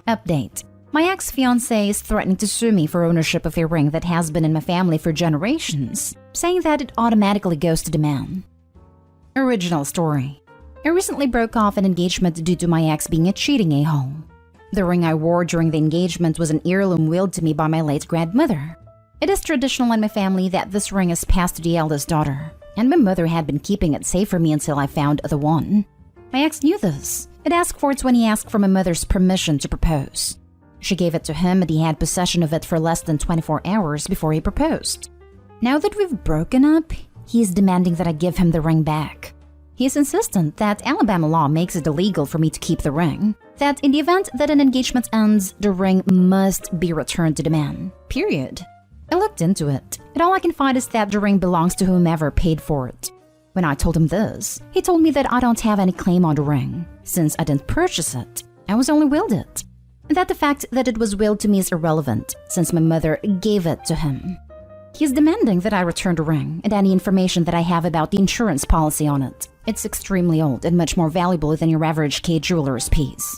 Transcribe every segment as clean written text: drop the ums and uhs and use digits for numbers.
Update. My ex-fiancé is threatening to sue me for ownership of a ring that has been in my family for generations, saying that it automatically goes to the man. Original story. I recently broke off an engagement due to my ex being a cheating a-hole. The ring I wore during the engagement was an heirloom willed to me by my late grandmother. It is traditional in my family that this ring is passed to the eldest daughter, and my mother had been keeping it safe for me until I found the one. My ex knew this. It asked for it when he asked for my mother's permission to propose. She gave it to him and he had possession of it for less than 24 hours before he proposed. Now that we've broken up, he is demanding that I give him the ring back. He is insistent that Alabama law makes it illegal for me to keep the ring, that in the event that an engagement ends, the ring must be returned to the man. Period. I looked into it, and all I can find is that the ring belongs to whomever paid for it. When I told him this, he told me that I don't have any claim on the ring, since I didn't purchase it. I was only willed it. And that the fact that it was willed to me is irrelevant, since my mother gave it to him. He is demanding that I return the ring and any information that I have about the insurance policy on it. It's extremely old and much more valuable than your average K-jeweler's piece.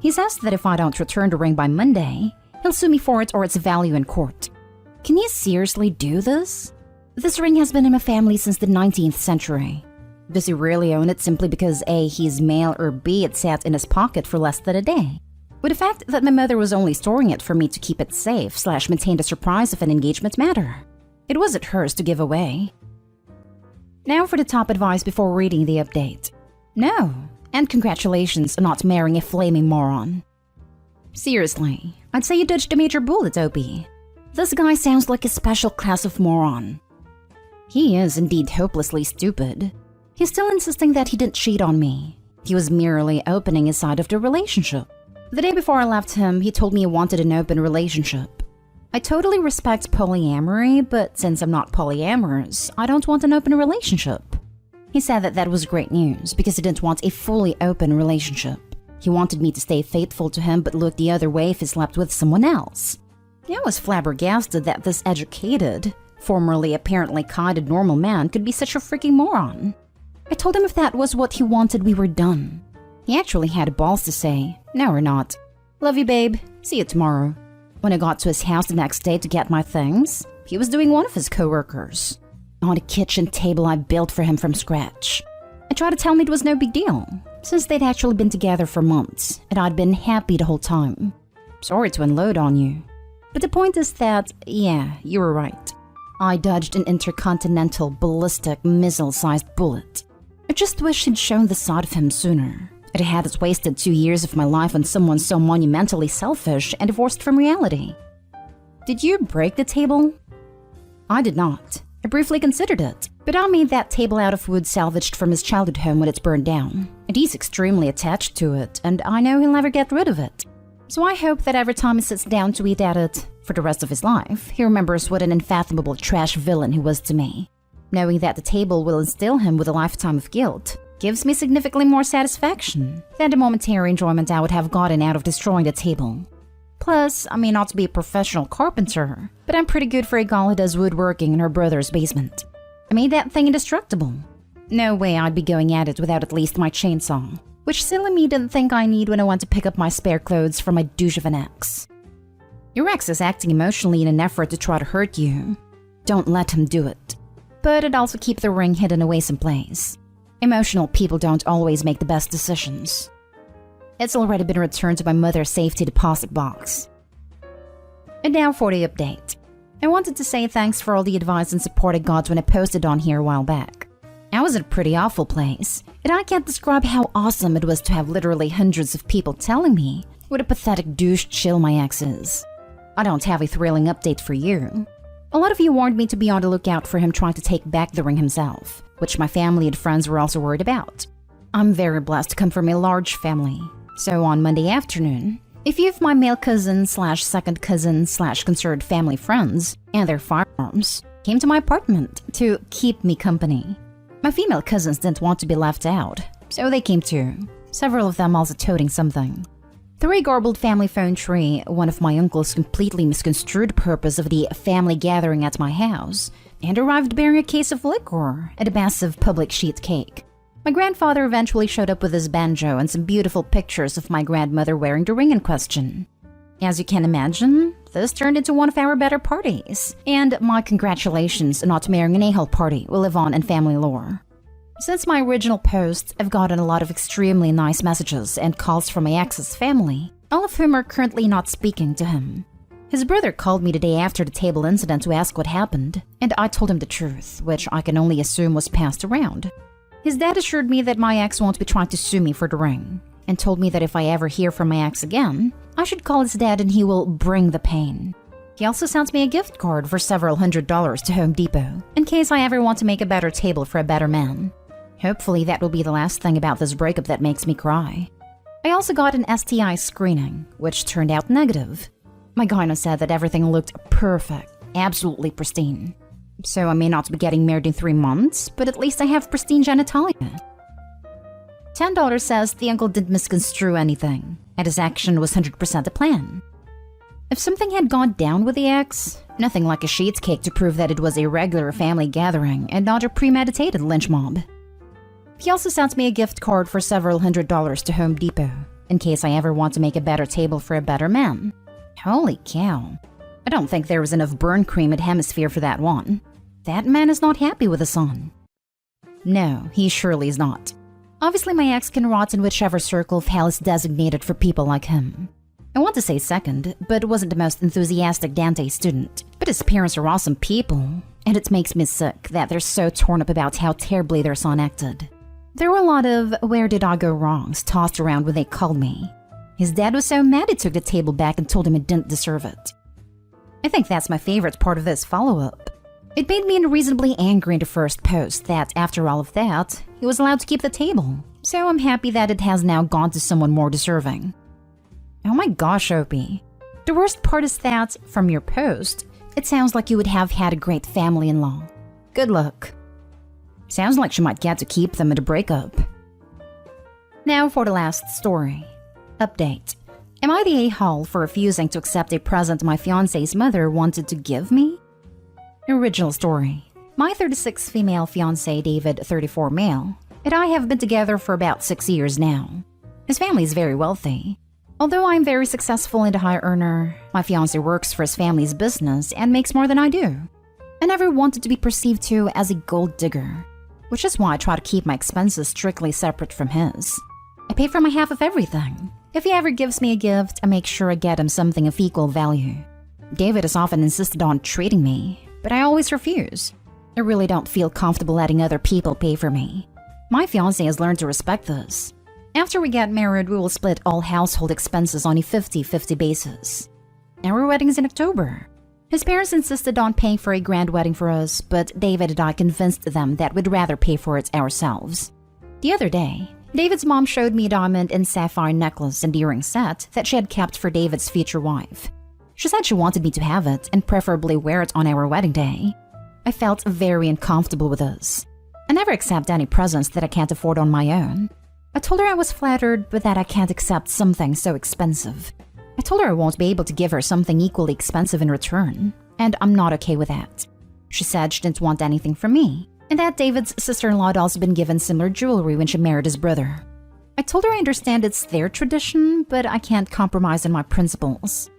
He says that if I don't return the ring by Monday, he'll sue me for it or its value in court. Can you seriously do this? This ring has been in my family since the 19th century. Does he really own it simply because A, he's male, or B, it sat in his pocket for less than a day? Would the fact that my mother was only storing it for me to keep it safe / maintain the surprise of an engagement matter? It wasn't hers to give away. Now for the top advice before reading the update. No, and congratulations on not marrying a flaming moron. Seriously, I'd say you dodged a major bullet, Opie. This guy sounds like a special class of moron. He is indeed hopelessly stupid. He's still insisting that he didn't cheat on me. He was merely opening his side of the relationship. The day before I left him, he told me he wanted an open relationship. I totally respect polyamory, but since I'm not polyamorous, I don't want an open relationship. He said that that was great news because he didn't want a fully open relationship. He wanted me to stay faithful to him but look the other way if he slept with someone else. I was flabbergasted that this educated, formerly apparently kind and normal man could be such a freaking moron. I told him if that was what he wanted, we were done. He actually had balls to say, "No, we're not. Love you, babe. See you tomorrow." When I got to his house the next day to get my things, he was doing one of his coworkers on a kitchen table I built for him from scratch. I tried to tell him it was no big deal, since they'd actually been together for months, and I'd been happy the whole time. Sorry to unload on you. But the point is that, yeah, you were right. I dodged an intercontinental ballistic missile-sized bullet. I just wish he'd shown the side of him sooner. It had wasted 2 years of my life on someone so monumentally selfish and divorced from reality. Did you break the table? I did not. I briefly considered it, but I made that table out of wood salvaged from his childhood home when it's burned down, and he's extremely attached to it, and I know he'll never get rid of it. So I hope that every time he sits down to eat at it, for the rest of his life, he remembers what an unfathomable trash villain he was to me. Knowing that the table will instill him with a lifetime of guilt gives me significantly more satisfaction than the momentary enjoyment I would have gotten out of destroying the table. Plus, I may not be a professional carpenter, but I'm pretty good for a girl who does woodworking in her brother's basement. I made that thing indestructible. No way I'd be going at it without at least my chainsaw, which silly me didn't think I need when I went to pick up my spare clothes from my douche of an ex. Your ex is acting emotionally in an effort to try to hurt you. Don't let him do it. But I'd also keep the ring hidden away someplace. Emotional people don't always make the best decisions. It's already been returned to my mother's safety deposit box. And now for the update. I wanted to say thanks for all the advice and support I got when I posted on here a while back. I was in a pretty awful place, and I can't describe how awesome it was to have literally hundreds of people telling me what a pathetic douche chill my ex is. I don't have a thrilling update for you. A lot of you warned me to be on the lookout for him trying to take back the ring himself, which my family and friends were also worried about. I'm very blessed to come from a large family, so on Monday afternoon, a few of my male cousins / second cousins / concerned family friends and their firearms came to my apartment to keep me company. My female cousins didn't want to be left out, so they came too, several of them also toting something. Through a garbled family phone tree, one of my uncles completely misconstrued the purpose of the family gathering at my house and arrived bearing a case of liquor and a massive public sheet cake. My grandfather eventually showed up with his banjo and some beautiful pictures of my grandmother wearing the ring in question. As you can imagine, this turned into one of our better parties, and my congratulations on not marrying an a-hole party will live on in family lore. Since my original post, I've gotten a lot of extremely nice messages and calls from my ex's family, all of whom are currently not speaking to him. His brother called me the day after the table incident to ask what happened, and I told him the truth, which I can only assume was passed around. His dad assured me that my ex won't be trying to sue me for the ring, and told me that if I ever hear from my ex again, I should call his dad and he will bring the pain. He also sent me a gift card for several $100s to Home Depot, in case I ever want to make a better table for a better man. Hopefully that will be the last thing about this breakup that makes me cry. I also got an STI screening, which turned out negative. My gyno said that everything looked perfect, absolutely pristine. So I may not be getting married in 3 months, but at least I have pristine genitalia. $10 says the uncle didn't misconstrue anything, and his action was 100% a plan. If something had gone down with the ex, nothing like a sheet cake to prove that it was a regular family gathering and not a premeditated lynch mob. He also sent me a gift card for several $100s to Home Depot, in case I ever want to make a better table for a better man. Holy cow. I don't think there was enough burn cream at Hemisphere for that one. That man is not happy with his son. No, he surely is not. Obviously, my ex can rot in whichever circle of hell is designated for people like him. I want to say second, but wasn't the most enthusiastic Dante student. But his parents are awesome people, and it makes me sick that they're so torn up about how terribly their son acted. There were a lot of "where did I go wrongs" tossed around when they called me. His dad was so mad he took the table back and told him it didn't deserve it. I think that's my favorite part of this follow-up. It made me unreasonably angry in the first post that after all of that, he was allowed to keep the table, so I'm happy that it has now gone to someone more deserving. Oh my gosh, Opie. The worst part is that, from your post, it sounds like you would have had a great family-in-law. Good luck. Sounds like she might get to keep them at a breakup. Now for the last story. Update. Am I the a-hole for refusing to accept a present my fiancé's mother wanted to give me? Original story. My 36 female fiancé, David, 34 male, and I have been together for about 6 years now. His family is very wealthy. Although I'm very successful and a high earner, my fiancé works for his family's business and makes more than I do. I never wanted to be perceived to as a gold digger, which is why I try to keep my expenses strictly separate from his. I pay for my half of everything. If he ever gives me a gift, I make sure I get him something of equal value. David has often insisted on treating me, but I always refuse. I really don't feel comfortable letting other people pay for me. My fiancé has learned to respect this. After we get married, we will split all household expenses on a 50-50 basis. Our wedding is in October. His parents insisted on paying for a grand wedding for us, but David and I convinced them that we'd rather pay for it ourselves. The other day, David's mom showed me a diamond and sapphire necklace and earring set that she had kept for David's future wife. She said she wanted me to have it and preferably wear it on our wedding day. I felt very uncomfortable with this. I never accept any presents that I can't afford on my own. I told her I was flattered, but that I can't accept something so expensive. I told her I won't be able to give her something equally expensive in return, and I'm not okay with that. She said she didn't want anything from me, and that David's sister-in-law had also been given similar jewelry when she married his brother. I told her I understand it's their tradition, but I can't compromise on my principles.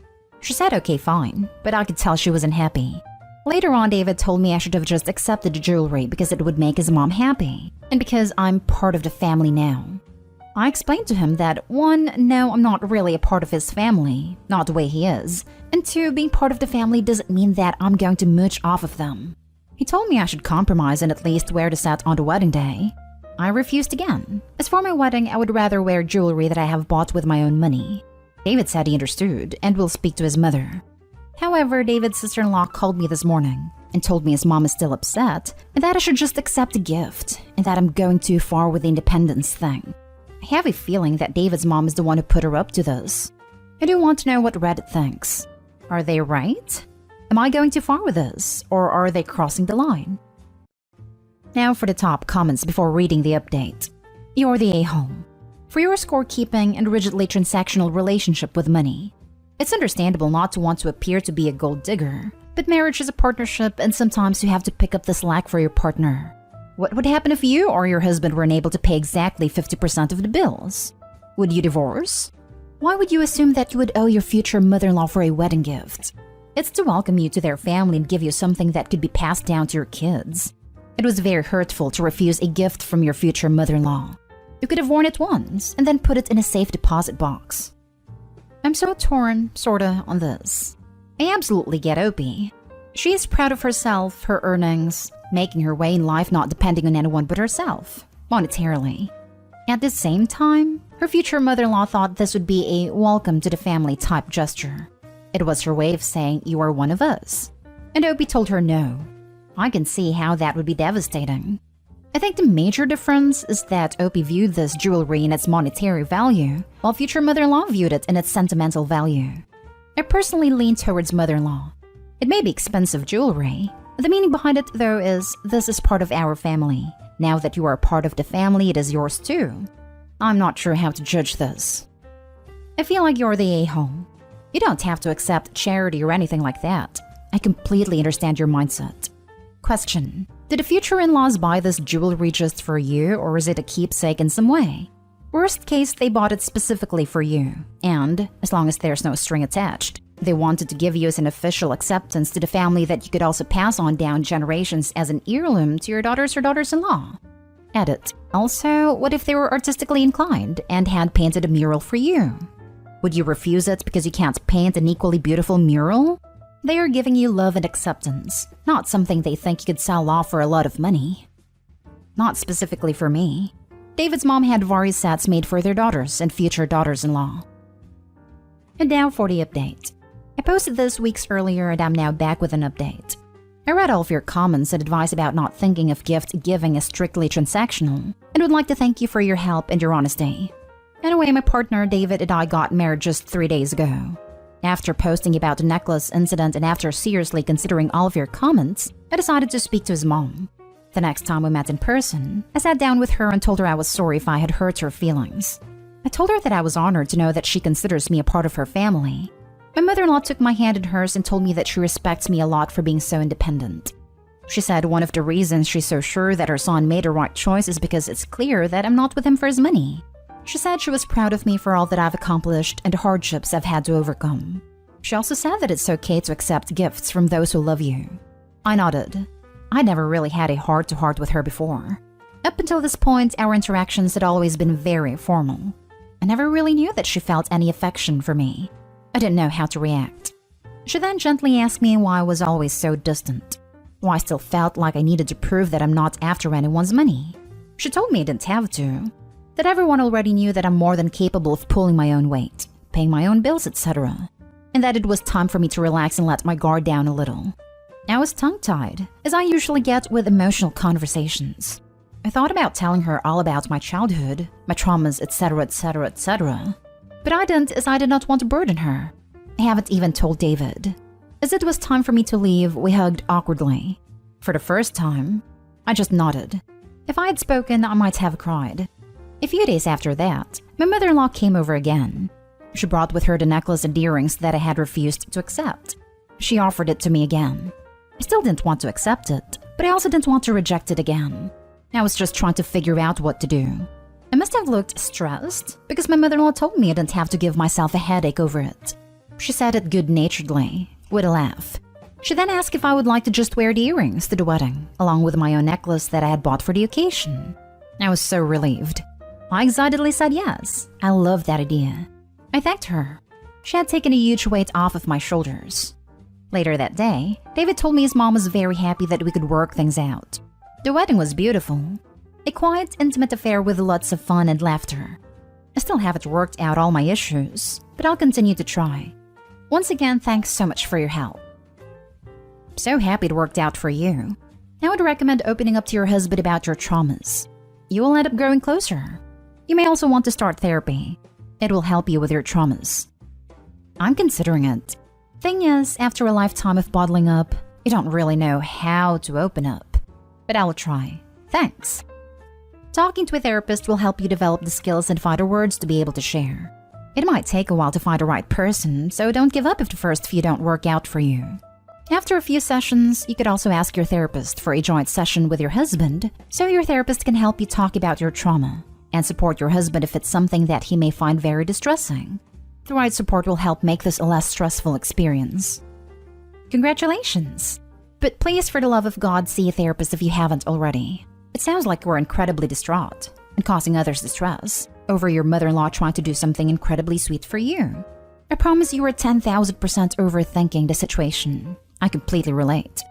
She said okay, fine, but I could tell she wasn't happy. Later on, David told me I should have just accepted the jewelry because it would make his mom happy, and because I'm part of the family now. I explained to him that 1, no, I'm not really a part of his family, not the way he is, and 2, being part of the family doesn't mean that I'm going to mooch off of them. He told me I should compromise and at least wear the set on the wedding day. I refused again. As for my wedding, I would rather wear jewelry that I have bought with my own money. David said he understood and will speak to his mother. However, David's sister-in-law called me this morning and told me his mom is still upset and that I should just accept a gift and that I'm going too far with the independence thing. I have a feeling that David's mom is the one who put her up to this. I do want to know what Reddit thinks. Are they right? Am I going too far with this, or are they crossing the line? Now for the top comments before reading the update. You're the a-hole. For your scorekeeping and rigidly transactional relationship with money. It's understandable not to want to appear to be a gold digger, but marriage is a partnership and sometimes you have to pick up the slack for your partner. What would happen if you or your husband were unable to pay exactly 50% of the bills? Would you divorce? Why would you assume that you would owe your future mother-in-law for a wedding gift? It's to welcome you to their family and give you something that could be passed down to your kids. It was very hurtful to refuse a gift from your future mother-in-law. You could have worn it once and then put it in a safe deposit box. I'm so torn, sorta, on this. I absolutely get Opie. She is proud of herself, her earnings, making her way in life not depending on anyone but herself, monetarily. At the same time, her future mother-in-law thought this would be a welcome to the family type gesture. It was her way of saying, you are one of us. And Opie told her no. I can see how that would be devastating. I think the major difference is that Opie viewed this jewelry in its monetary value, while future mother-in-law viewed it in its sentimental value. I personally lean towards mother-in-law. It may be expensive jewelry. The meaning behind it, though, is this is part of our family. Now that you are a part of the family, it is yours too. I'm not sure how to judge this. I feel like you're the a-hole. You don't have to accept charity or anything like that. I completely understand your mindset. Question: did the future in-laws buy this jewelry just for you, or is it a keepsake in some way? Worst case, they bought it specifically for you, and, as long as there's no string attached, they wanted to give you as an official acceptance to the family that you could also pass on down generations as an heirloom to your daughters or daughters-in-law. Edit: also, what if they were artistically inclined and had painted a mural for you? Would you refuse it because you can't paint an equally beautiful mural? They are giving you love and acceptance, not something they think you could sell off for a lot of money. Not specifically for me. David's mom had various sets made for their daughters and future daughters-in-law. And now for the update. I posted this weeks earlier and I'm now back with an update. I read all of your comments and advice about not thinking of gift giving as strictly transactional, and would like to thank you for your help and your honesty. Anyway, my partner David and I got married just 3 days ago. After posting about the necklace incident and after seriously considering all of your comments, I decided to speak to his mom. The next time we met in person, I sat down with her and told her I was sorry if I had hurt her feelings. I told her that I was honored to know that she considers me a part of her family. My mother-in-law took my hand in hers and told me that she respects me a lot for being so independent. She said one of the reasons she's so sure that her son made the right choice is because it's clear that I'm not with him for his money. She said she was proud of me for all that I've accomplished and the hardships I've had to overcome. She also said that it's okay to accept gifts from those who love you. I nodded. I never really had a heart-to-heart with her before. Up until this point, our interactions had always been very formal. I never really knew that she felt any affection for me. I didn't know how to react. She then gently asked me why I was always so distant, why I still felt like I needed to prove that I'm not after anyone's money. She told me I didn't have to, that everyone already knew that I'm more than capable of pulling my own weight, paying my own bills, etc., and that it was time for me to relax and let my guard down a little. I was tongue-tied, as I usually get with emotional conversations. I thought about telling her all about my childhood, my traumas, etc., etc., etc., but I didn't, as I did not want to burden her. I haven't even told David. As it was time for me to leave, we hugged awkwardly. For the first time, I just nodded. If I had spoken, I might have cried. A few days after that, my mother-in-law came over again. She brought with her the necklace and earrings that I had refused to accept. She offered it to me again. I still didn't want to accept it, but I also didn't want to reject it again. I was just trying to figure out what to do. I must have looked stressed because my mother-in-law told me I didn't have to give myself a headache over it. She said it good-naturedly, with a laugh. She then asked if I would like to just wear the earrings to the wedding, along with my own necklace that I had bought for the occasion. I was so relieved. I excitedly said yes. I loved that idea. I thanked her. She had taken a huge weight off of my shoulders. Later that day, David told me his mom was very happy that we could work things out. The wedding was beautiful. A quiet, intimate affair with lots of fun and laughter. I still haven't worked out all my issues, but I'll continue to try. Once again, thanks so much for your help. So happy it worked out for you. I would recommend opening up to your husband about your traumas. You will end up growing closer. You may also want to start therapy. It will help you with your traumas. I'm considering it. Thing is, after a lifetime of bottling up, you don't really know how to open up. But I will try. Thanks. Talking to a therapist will help you develop the skills and find the words to be able to share. It might take a while to find the right person, so don't give up if the first few don't work out for you. After a few sessions, you could also ask your therapist for a joint session with your husband, so your therapist can help you talk about your trauma and support your husband if it's something that he may find very distressing. The right support will help make this a less stressful experience. Congratulations! But please, for the love of God, see a therapist if you haven't already. It sounds like you're incredibly distraught and causing others distress over your mother-in-law trying to do something incredibly sweet for you. I promise you are 10,000% overthinking the situation. I completely relate.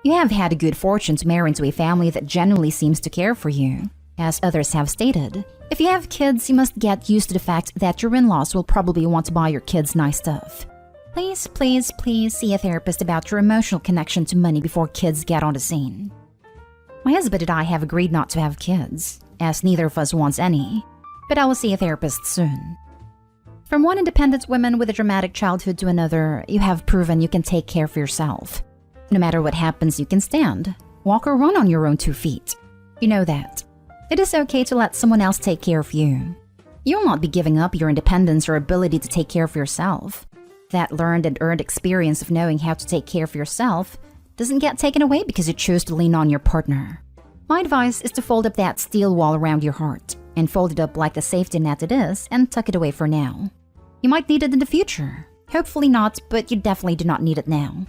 You have had a good fortune to marry into a family that genuinely seems to care for you. As others have stated, if you have kids, you must get used to the fact that your in-laws will probably want to buy your kids nice stuff. Please, please, please see a therapist about your emotional connection to money before kids get on the scene. My husband and I have agreed not to have kids, as neither of us wants any, but I will see a therapist soon. From one independent woman with a dramatic childhood to another, you have proven you can take care of yourself. No matter what happens, you can stand, walk or run on your own 2 feet. You know that. It is okay to let someone else take care of you. You will not be giving up your independence or ability to take care of yourself. That learned and earned experience of knowing how to take care of yourself doesn't get taken away because you choose to lean on your partner. My advice is to fold up that steel wall around your heart and fold it up like the safety net it is and tuck it away for now. You might need it in the future. Hopefully not, but you definitely do not need it now.